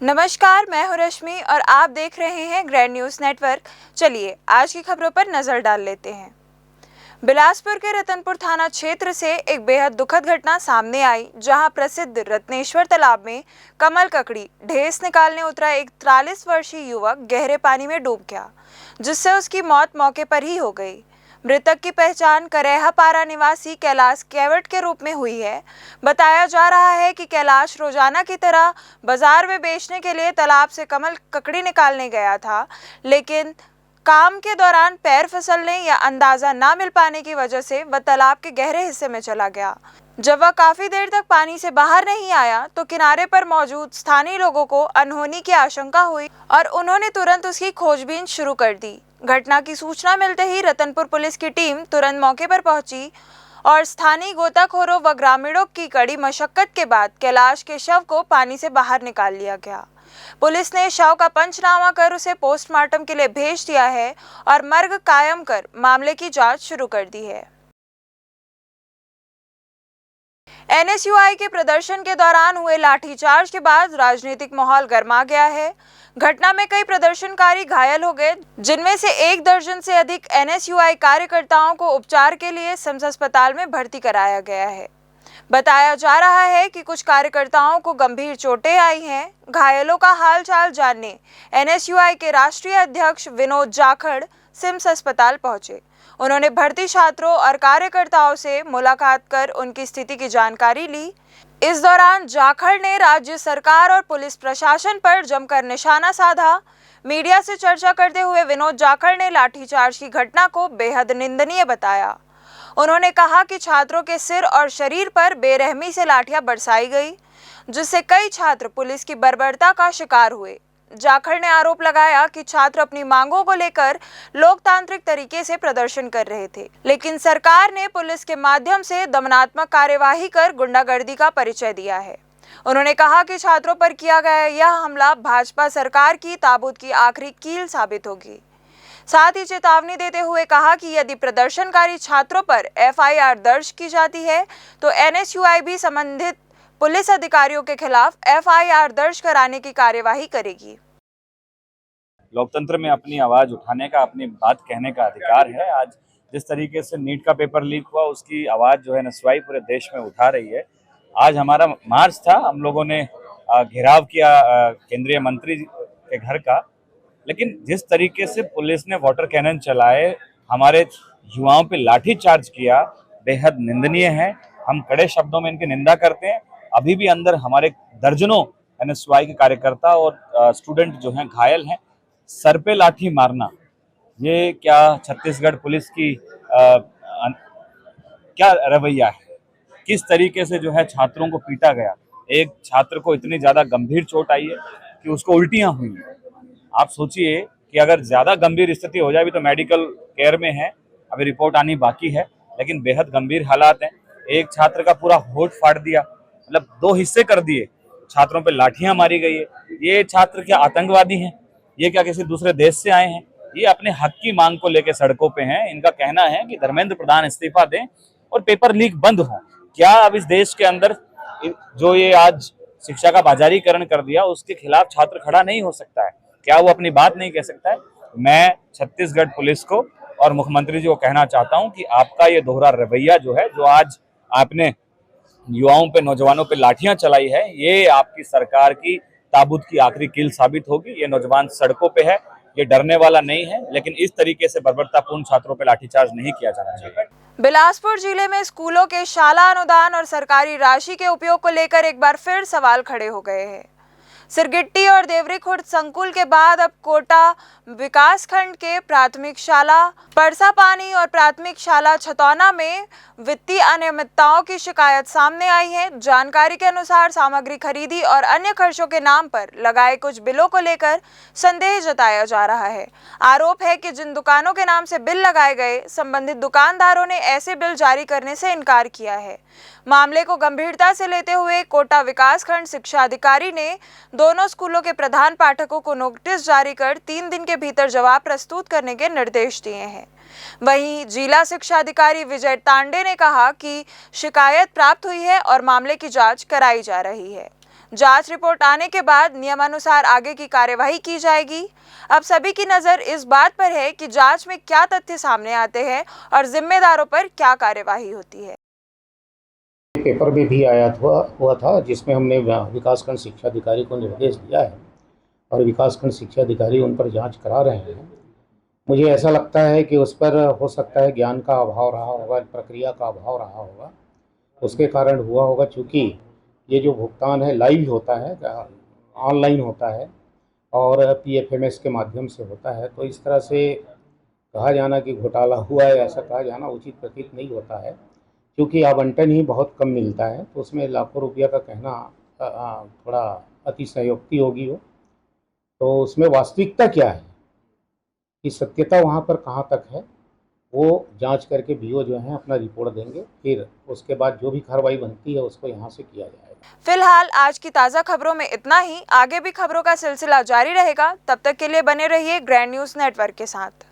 नमस्कार, मैं हूं रश्मि और आप देख रहे हैं ग्रैंड न्यूज़ नेटवर्क। चलिए आज की खबरों पर नजर डाल लेते हैं। बिलासपुर के रतनपुर थाना क्षेत्र से एक बेहद दुखद घटना सामने आई, जहां प्रसिद्ध रत्नेश्वर तालाब में कमल ककड़ी ढेस निकालने उतरा एक 43 वर्षीय युवक गहरे पानी में डूब गया, जिससे उसकी मौत मौके पर ही हो गई। मृतक की पहचान करेहापारा निवासी कैलाश केवट के रूप में हुई है। बताया जा रहा है कि कैलाश रोजाना की तरह बाजार में बेचने के लिए तालाब से कमल ककड़ी निकालने गया था, लेकिन काम के दौरान पैर फिसलने या अंदाजा ना मिल पाने की वजह से वह तालाब के गहरे हिस्से में चला गया। जब वह काफी देर तक पानी से बाहर नहीं आया तो किनारे पर मौजूद स्थानीय लोगों को अनहोनी की आशंका हुई और उन्होंने तुरंत उसकी खोजबीन शुरू कर दी। घटना की सूचना मिलते ही रतनपुर पुलिस की टीम तुरंत मौके पर पहुंची और स्थानीय गोताखोरों व ग्रामीणों की कड़ी मशक्कत के बाद कैलाश के शव को पानी से बाहर निकाल लिया गया। पुलिस ने शव का पंचनामा कर उसे पोस्टमार्टम के लिए भेज दिया है और मर्ग कायम कर मामले की जांच शुरू कर दी है। एनएसयूआई के प्रदर्शन के दौरान हुए लाठीचार्ज के बाद राजनीतिक माहौल गर्मा गया है। घटना में कई प्रदर्शनकारी घायल हो गए, जिनमें से 1 दर्जन से अधिक एनएसयूआई कार्यकर्ताओं को उपचार के लिए सिम्स अस्पताल में भर्ती कराया गया है। बताया जा रहा है कि कुछ कार्यकर्ताओं को गंभीर चोटें आई हैं। घायलों का हालचाल जानने एनएसयूआई के राष्ट्रीय अध्यक्ष विनोद जाखड़ सिम्स अस्पताल पहुंचे। उन्होंने भर्ती छात्रों और कार्यकर्ताओं से मुलाकात कर उनकी स्थिति की जानकारी ली। इस दौरान जाखड़ ने राज्य सरकार और पुलिस प्रशासन पर जमकर निशाना साधा। मीडिया से चर्चा करते हुए विनोद जाखड़ ने लाठीचार्ज की घटना को बेहद निंदनीय बताया। उन्होंने कहा कि छात्रों के सिर और शरीर पर बेरहमी से लाठियां बरसाई गई, जिससे कई छात्र पुलिस की बर्बरता का शिकार हुए। जाखड़ ने आरोप लगाया कि छात्र अपनी मांगों को लेकर लोकतांत्रिक तरीके से प्रदर्शन कर रहे थे, लेकिन सरकार ने पुलिस के माध्यम से दमनात्मक कार्यवाही कर गुंडागर्दी का परिचय दिया है। उन्होंने कहा कि छात्रों पर किया गया यह हमला भाजपा सरकार की ताबूत की आखिरी कील साबित होगी। साथ ही चेतावनी देते हुए कहा कि यदि प्रदर्शनकारी छात्रों पर एफआईआर दर्ज की जाती है तो एनएसयूआई भी संबंधित पुलिस अधिकारियों के खिलाफ एफआईआर दर्ज कराने की कार्यवाही करेगी। लोकतंत्र में अपनी आवाज उठाने का, अपनी बात कहने का अधिकार है। आज जिस तरीके से नीट का पेपर लीक हुआ, उसकी आवाज जो है एनएसयूआई पूरे देश में उठा रही है। आज हमारा मार्च था, हम लोगों ने घेराव किया केंद्रीय मंत्री के घर का, लेकिन जिस तरीके से पुलिस ने वाटर कैनन चलाए, हमारे युवाओं पे लाठी चार्ज किया, बेहद निंदनीय है। हम कड़े शब्दों में इनकी निंदा करते हैं। अभी भी अंदर हमारे दर्जनों एनएसयूआई के कार्यकर्ता और स्टूडेंट जो हैं घायल हैं। सर पे लाठी मारना, ये क्या छत्तीसगढ़ पुलिस की क्या रवैया है? किस तरीके से जो है छात्रों को पीटा गया। एक छात्र को इतनी ज्यादा गंभीर चोट आई है कि उसको उल्टियां हुई हैं। आप सोचिए कि अगर ज्यादा गंभीर स्थिति हो जाए, भी तो मेडिकल केयर में है, अभी रिपोर्ट आनी बाकी है, लेकिन बेहद गंभीर हालात हैं। एक छात्र का पूरा होठ फाड़ दिया, मतलब 2 हिस्से कर दिए। छात्रों पे लाठियां मारी गई है। ये छात्र क्या आतंकवादी हैं? ये क्या किसी दूसरे देश से आए हैं? ये अपने हक की मांग को लेकर सड़कों पे हैं। इनका कहना है कि धर्मेंद्र प्रधान इस्तीफा दें और पेपर लीक बंद हो। क्या अब इस देश के अंदर जो ये आज शिक्षा का बाजारीकरण कर दिया, उसके खिलाफ छात्र खड़ा नहीं हो सकता है? क्या वो अपनी बात नहीं कह सकता है? मैं छत्तीसगढ़ पुलिस को और मुख्यमंत्री जी को कहना चाहता हूं कि आपका ये दोहरा रवैया जो है, जो आज आपने युवाओं पे, नौजवानों पे लाठियां चलाई है, ये आपकी सरकार की ताबूत की आखिरी कील साबित होगी। ये नौजवान सड़कों पे है, ये डरने वाला नहीं है, लेकिन इस तरीके से बर्बरतापूर्ण छात्रों पे लाठीचार्ज नहीं किया जाना चाहिए। बिलासपुर जिले में स्कूलों के शाला अनुदान और सरकारी राशि के उपयोग को लेकर एक बार फिर सवाल खड़े हो गए हैं। सिरगिट्टी और देवरी खुर्द संकुल के बाद अब कोटा विकासखंड के प्राथमिक शाला परसापानी और प्राथमिक शाला छतौना में वित्तीय अनियमितताओं की शिकायत सामने आई है। जानकारी के अनुसार सामग्री खरीदी और अन्य खर्चों के नाम पर लगाए कुछ बिलों को लेकर संदेह जताया जा रहा है। आरोप है कि जिन दुकानों के नाम से बिल लगाए गए, संबंधित दुकानदारों ने ऐसे बिल जारी करने से इनकार किया है। मामले को गंभीरता से लेते हुए कोटा विकासखंड शिक्षा अधिकारी ने दोनों स्कूलों के प्रधान पाठकों को नोटिस जारी कर 3 दिन के भीतर जवाब प्रस्तुत करने के निर्देश दिए हैं। वहीं जिला शिक्षा अधिकारी विजय तांडे ने कहा कि शिकायत प्राप्त हुई है और मामले की जांच कराई जा रही है। जांच रिपोर्ट आने के बाद नियमानुसार आगे की कार्यवाही की जाएगी। अब सभी की नजर इस बात पर है कि जांच में क्या तथ्य सामने आते हैं और जिम्मेदारों पर क्या कार्यवाही होती है। पेपर में भी आया हुआ था, जिसमें हमने विकासखंड शिक्षा अधिकारी को निर्देश दिया है और विकासखंड शिक्षा अधिकारी उन पर जांच करा रहे हैं। मुझे ऐसा लगता है कि उस पर हो सकता है ज्ञान का अभाव रहा होगा, प्रक्रिया का अभाव रहा होगा, उसके कारण हुआ होगा। चूँकि ये जो भुगतान है लाइव होता है, ऑनलाइन होता है और PFMS के माध्यम से होता है, तो इस तरह से कहा जाना कि घोटाला हुआ है, ऐसा कहा जाना उचित प्रतीत नहीं होता है। क्योंकि आवंटन ही बहुत कम मिलता है, तो उसमें लाखों रुपया का कहना थोड़ा अतिशयोक्ति होगी हो। तो उसमें वास्तविकता क्या है कि सत्यता वहाँ पर कहाँ तक है, वो जांच करके BO जो है अपना रिपोर्ट देंगे, फिर उसके बाद जो भी कार्रवाई बनती है उसको यहाँ से किया जाएगा। फिलहाल आज की ताज़ा खबरों में इतना ही। आगे भी खबरों का सिलसिला जारी रहेगा। तब तक के लिए बने रहिए ग्रैंड न्यूज़ नेटवर्क के साथ।